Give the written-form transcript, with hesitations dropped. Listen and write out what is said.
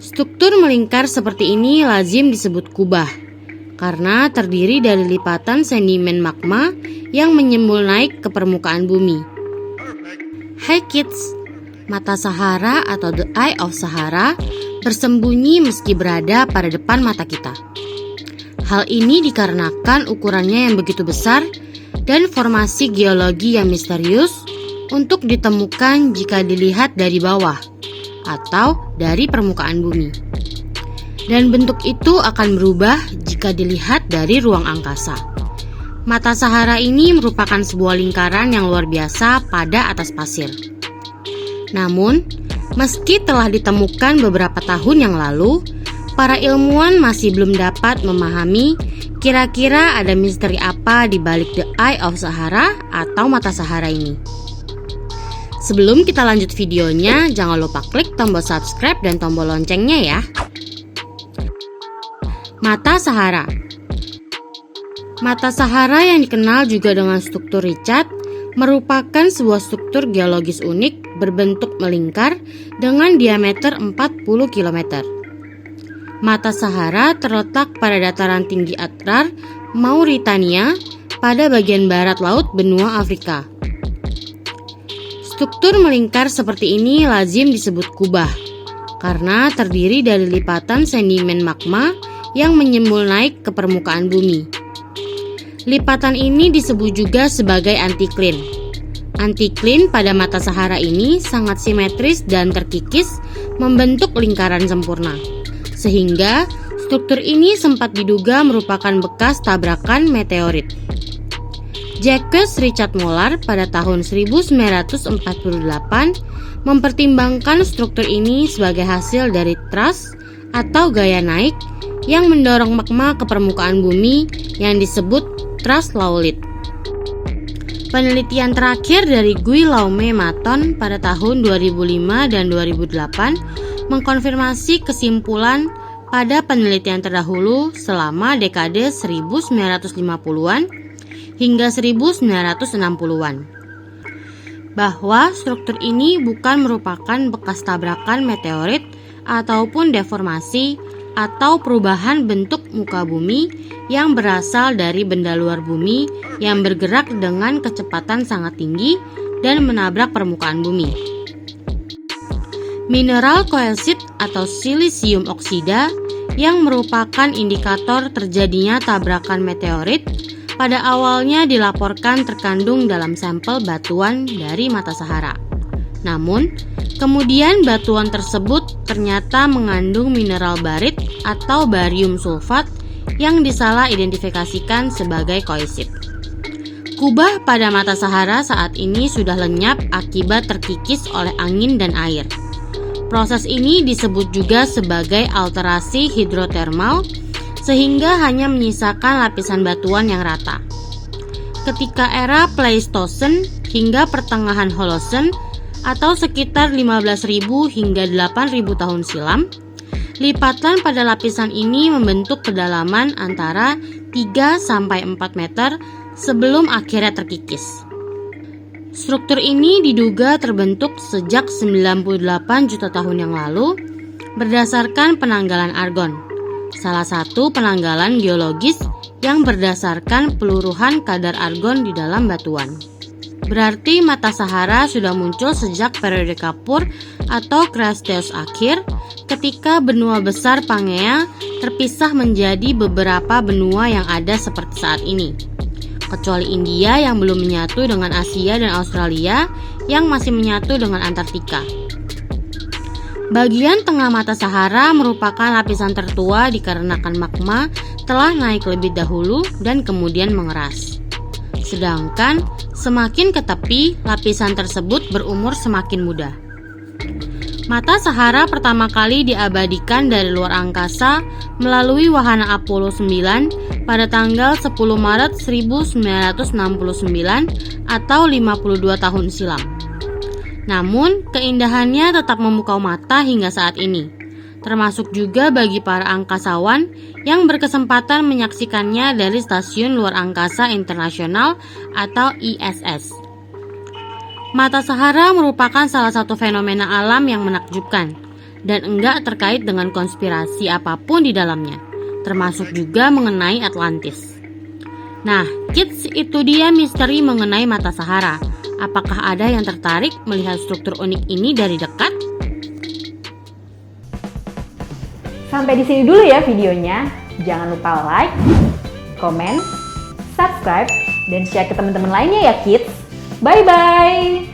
Struktur melingkar seperti ini lazim disebut kubah, karena terdiri dari lipatan sedimen magma yang menyembul naik ke permukaan bumi. Hai kids, mata Sahara atau The Eye of Sahara bersembunyi meski berada pada depan mata kita. Hal ini dikarenakan ukurannya yang begitu besar dan formasi geologi yang misterius untuk ditemukan jika dilihat dari bawah atau dari permukaan bumi. Dan bentuk itu akan berubah jika dilihat dari ruang angkasa. Mata Sahara ini merupakan sebuah lingkaran yang luar biasa pada atas pasir. Namun, meski telah ditemukan beberapa tahun yang lalu, para ilmuwan masih belum dapat memahami kira-kira ada misteri apa di balik The Eye of Sahara atau mata Sahara ini. Sebelum kita lanjut videonya, jangan lupa klik tombol subscribe dan tombol loncengnya ya. Mata Sahara. Mata Sahara yang dikenal juga dengan struktur Richat merupakan sebuah struktur geologis unik berbentuk melingkar dengan diameter 40 km. Mata Sahara terletak pada dataran tinggi Atrar, Mauritania, pada bagian barat laut benua Afrika. Struktur melingkar seperti ini lazim disebut kubah, karena terdiri dari lipatan sedimen magma yang menyembul naik ke permukaan bumi. Lipatan ini disebut juga sebagai antiklin. Antiklin pada mata Sahara ini sangat simetris dan terkikis membentuk lingkaran sempurna, sehingga struktur ini sempat diduga merupakan bekas tabrakan meteorit. Jacques Richard Molar pada tahun 1948 mempertimbangkan struktur ini sebagai hasil dari thrust atau gaya naik yang mendorong magma ke permukaan bumi yang disebut thrust lowlit. Penelitian terakhir dari Guillaume Maton pada tahun 2005 dan 2008 mengkonfirmasi kesimpulan pada penelitian terdahulu selama dekade 1950-an hingga 1960-an, bahwa struktur ini bukan merupakan bekas tabrakan meteorit ataupun deformasi atau perubahan bentuk muka bumi yang berasal dari benda luar bumi yang bergerak dengan kecepatan sangat tinggi dan menabrak permukaan bumi. Mineral koelsit atau silisium oksida yang merupakan indikator terjadinya tabrakan meteorit pada awalnya dilaporkan terkandung dalam sampel batuan dari mata Sahara. Namun, kemudian batuan tersebut ternyata mengandung mineral barit atau barium sulfat yang disalah identifikasikan sebagai koelsit. Kubah pada mata Sahara saat ini sudah lenyap akibat terkikis oleh angin dan air. Proses ini disebut juga sebagai alterasi hidrotermal, sehingga hanya menyisakan lapisan batuan yang rata. Ketika era Pleistosen hingga pertengahan Holosen atau sekitar 15.000 hingga 8.000 tahun silam, lipatan pada lapisan ini membentuk kedalaman antara 3-4 meter sebelum akhirnya terkikis. Struktur ini diduga terbentuk sejak 98 juta tahun yang lalu berdasarkan penanggalan argon, salah satu penanggalan geologis yang berdasarkan peluruhan kadar argon di dalam batuan. Berarti mata Sahara sudah muncul sejak periode Kapur atau Kreaseous akhir, ketika benua besar Pangea terpisah menjadi beberapa benua yang ada seperti saat ini, kecuali India yang belum menyatu dengan Asia dan Australia yang masih menyatu dengan Antartika. Bagian tengah mata Sahara merupakan lapisan tertua dikarenakan magma telah naik lebih dahulu dan kemudian mengeras. Sedangkan semakin ke tepi, lapisan tersebut berumur semakin muda. Mata Sahara pertama kali diabadikan dari luar angkasa melalui wahana Apollo 9 pada tanggal 10 Maret 1969 atau 52 tahun silam. Namun, keindahannya tetap memukau mata hingga saat ini, termasuk juga bagi para angkasawan yang berkesempatan menyaksikannya dari Stasiun Luar Angkasa Internasional atau ISS. Mata Sahara merupakan salah satu fenomena alam yang menakjubkan, dan enggak terkait dengan konspirasi apapun di dalamnya, termasuk juga mengenai Atlantis. Nah, kids, itu dia misteri mengenai mata Sahara. Apakah ada yang tertarik melihat struktur unik ini dari dekat? Sampai di sini dulu ya videonya. Jangan lupa like, comment, subscribe, dan share ke teman-teman lainnya ya kids. Bye-bye!